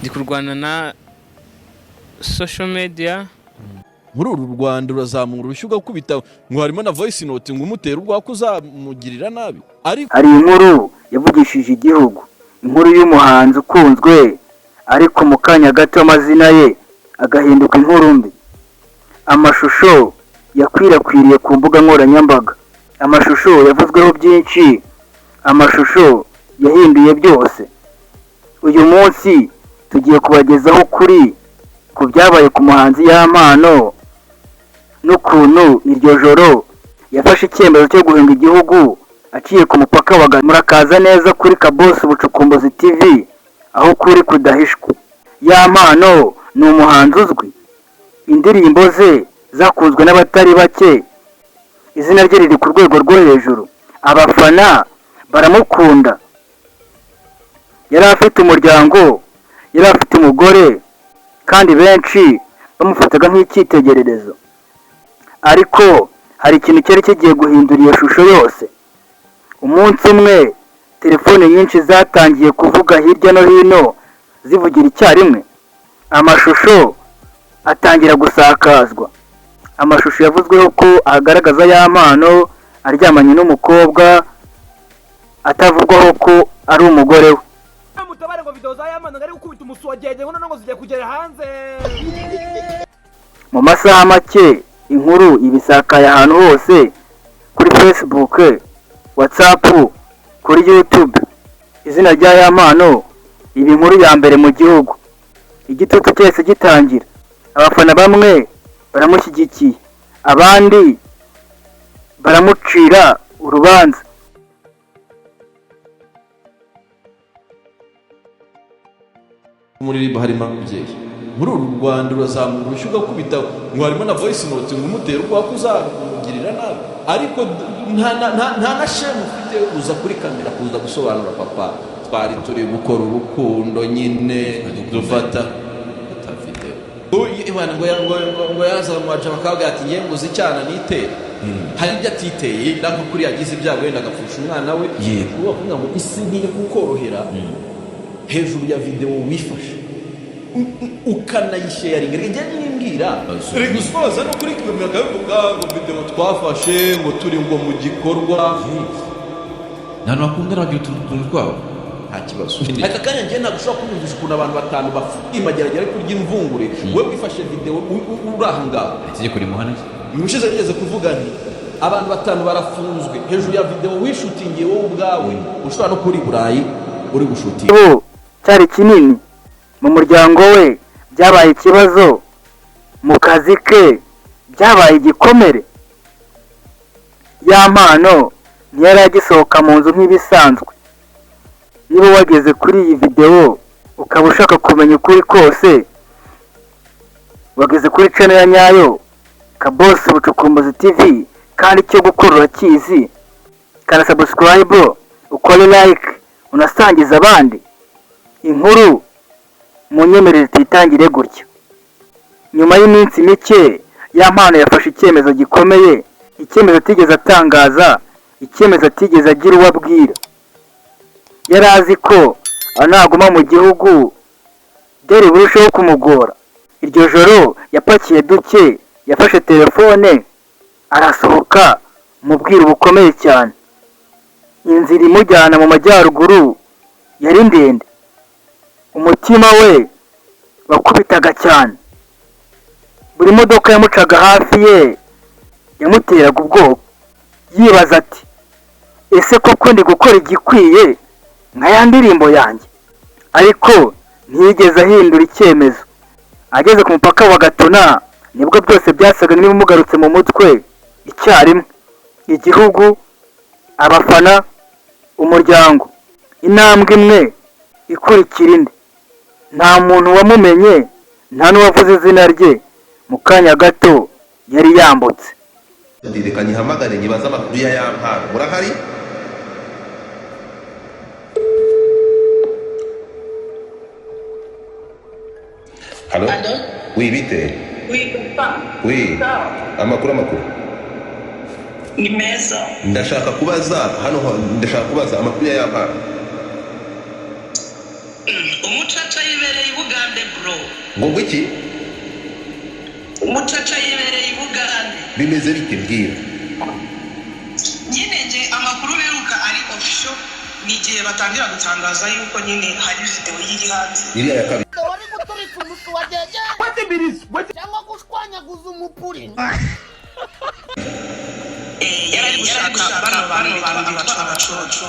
ndi kurwana na social media. muri uru Rwanda urazamura urushyuga kubita ngo harimo na voice note ngo umutera urwako uzamugirira nabi. Hari inkuru yavugishije igihugu, inkuru y'umuhanzi ukunzwe ariko mu kanya gato amazina ye agahinduka inkuru mbi. Amashusho yakwirakwiriye ku mbuga nkoranyambaga, amashusho yavuzweho byinshi, amashusho yahinduye byose. Uyu munsi tugiye kubagezaho kuri ku byabaye ku muhanzi Yampano n'ukuntu iryo joro yafashe icyemezo cyo guhinga igihugu aciye ku mupaka wa Gatuna. Murakaza neza kuri Kabosi Bucukumbuzi TV, aho kuri kudahishwa. Yampano ni umuhanzi uzwi, indirimbo ze zakunzwe n'abatari bake, izina rye riri ku rwego rwo hejuru, abafana baramukunda. Yari afite umuryango, yari afite umugore, kandi benshi bamufataga nk'icyitegererezo. Ariko hari ikintu cyari kigiye guhindura iyo shusho yose. Umunsi umwe telefone nyinshi zatangiye kuvuga hirya no hino zivugira icyarimwe. Amashusho atangira gusakazwa, amashusho yavuzweho ko agaragaza Yampano aryamanye n'umukobwa atavugwaho ko ari umugore we. Mutabare ngo video za Yampano ngari gukubita umuswagenge ngo none ngo zigiye kugera hanze. Mu masaha make inkuru ibisakaye ahantu hose, kuri Facebook, WhatsApp, kuri YouTube. Izina rya Yampano ibi inkuru ya mbere mu gihugu. Igitutu cyose gitangira, abafana bamwe baramushyigikiye, abandi baramucira urubanza. muri riba harimo ababyeyi. muri uru Rwanda urazamura urushyuga kubita ngo harimo na voice note ngo umutera urwako uzamugirira nabi. Ariko nta na shame ufite uza kuri kamera kuza gusobanura papa twari turi gukora urukundo nyine dufata utafite ibana ngo yazamuaje bakavuga ati ngiye nguzi cyana nitera. hari ibyo atiteye nako kuri yagize ibyago yenda agapfusha umwana we. uwo kuvuga ngo isi ngiye kukorohera hejuru ya video wifashe ukanayisharinga njye nimbwira gusoza no kuri kimwe kavuga ngo video twafashe ngo turi ngo mu gikorwa nano bakundana bagira utuntu twabo nta kibazo. aka kanya njye nagushobora kumvisha ukuntu abantu batanu bafumageragera kurya imvungure we wifashe video urahanga itegeko rimuhana umushize nigeze kuvuga nti abantu batanu barafunzwe hejuru ya video wishutingiye wowe ubwawe ushobora no kuri Burayi uri gushutinga. Cyari kinini mu muryango we, byabaye ikibazo mu kazi ke, byabaye igikomere. Yampano ntiyari agisohoka mu nzu nk'ibisanzwe. Niba wageze kuri iyi video ukaba ushaka kumenya ukuri kose, wageze kuri channel ya nyayo Kabosi Bucukumbuzi TV, kandi icyo gukora urakizi, kana subscribe, ukore like, unasangiza abandi. Inkuru munyemerere tuyitangire gutyo. Nyuma y'iminsi mike Yampano yafashe icyemezo gikomeye, icyemezo atigeze atangaza, icyemezo atigeze agira uwo abwira. Yari azi ko anaguma mu gihugu byari burusheho kumugora. Iryo joro yapakiye duke, yafashe telefone arasohoka mu bwiru bukomeye cyane. Inzira imujyana mu majyaruguru yari ndende, umutima we wakubitaga cyane. Buri modoka yamucaga hafi ye yamuteraga ubwoba, yibaza ati ese koko ndi gukora igikwiye nka ya ndirimbo yanjye? Ariko ntiyigeze ahindura icyemezo. Ageze ku mupaka wa Gatuna nibwo byose byasaga n'ibimugarutse mu mutwe icyarimwe. Igihugu, abafana, umuryango, intambwe imwe ikurikira indi. Nta muntu wamumenye, nta n'uwavuze izina rye. Mu kanya gato yari yambutse. Reka nyihamagare nyibaza amakuru ya Yampano. Murahari? Halo? Oui, bite? Oui, papa. Oui. Amakuru. Ni meza. Ndashaka kubaza amakuru ya Yampano. Umucaca umucaca yibereye i Bugande bro. ngo iki Umucaca yibereye i Bugande. bimeze bite mbwira Nyine nje amakuru beruka ari official ni igihe batangira gutangaza yuko nyine hari video yiri hanze. iriya ya kabiri wari guturitsa umusu wa jeje cyangwa gushwanyaguza umupuri. Yari gushaka bano bantu bitwa abacoco.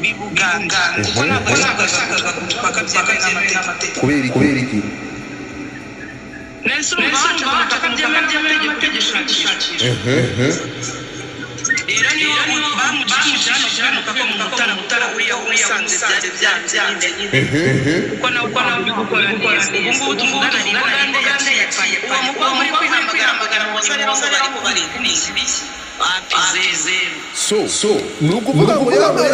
Bibuganda. Kuko ntabwo yashakaga gutwaka byemewe n'amategeko. kubera iki Nelson bashaka byemewe n'amategeko gishakisha. Rero niyo bamucisha hano kuko mu mutara uriya usanze byari byanze nyine. Kuko nawe bigukora neza. Ubu ngubu tuvugana ni Bugande yaciye uwo mukobwa muri kwihamagara mu basore bari mu bari kubisi biki. Apizeze. so ni ukuvuga ngo yambaye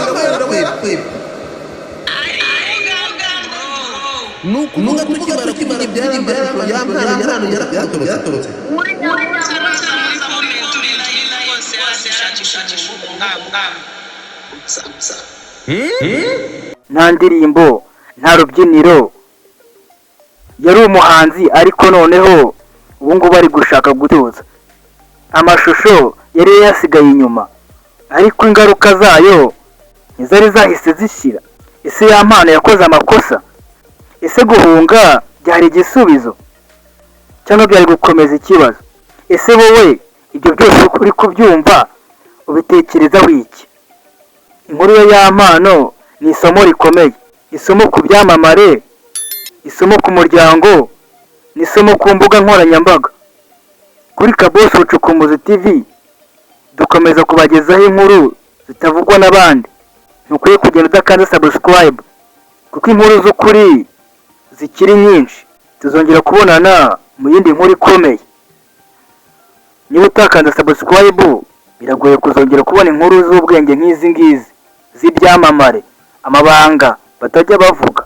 ni ukuvuga tukimara ibyari yaratorotse nta ndirimbo nta rubyiniro, yari umuhanzi ariko noneho ubu ngubu ari gushaka gutuza. Amashusho yari yasigaye inyuma ariko ingaruka zayo ntizari zahise zishira. Ese ya mpano yakoze amakosa? Ese guhunga byari igisubizo cyangwa byari gukomeza ikibazo? Ese wowe ibyo byose uri kubyumva ubitekerezaho iki? Inkuru ya mpano ni isomo rikomeye, isomo ku byamamare, isomo ku muryango, n'isomo ku mbuga nkoranyambaga. Kuri Kabosi Bucukumbuzi TV dukomeza kubagezaho inkuru zitavugwa n'abandi. Ntukwiye kugenda udakanze subscribe kuko inkuru z'ukuri zikiri nyinshi. Tuzongera kubonana mu yindi nkuru ikomeye. Niba utakanze subscribe biragoye kuzongera kubona inkuru z'ubwenge nk'izi ngizi z'ibyamamare, amabanga batajya bavuga.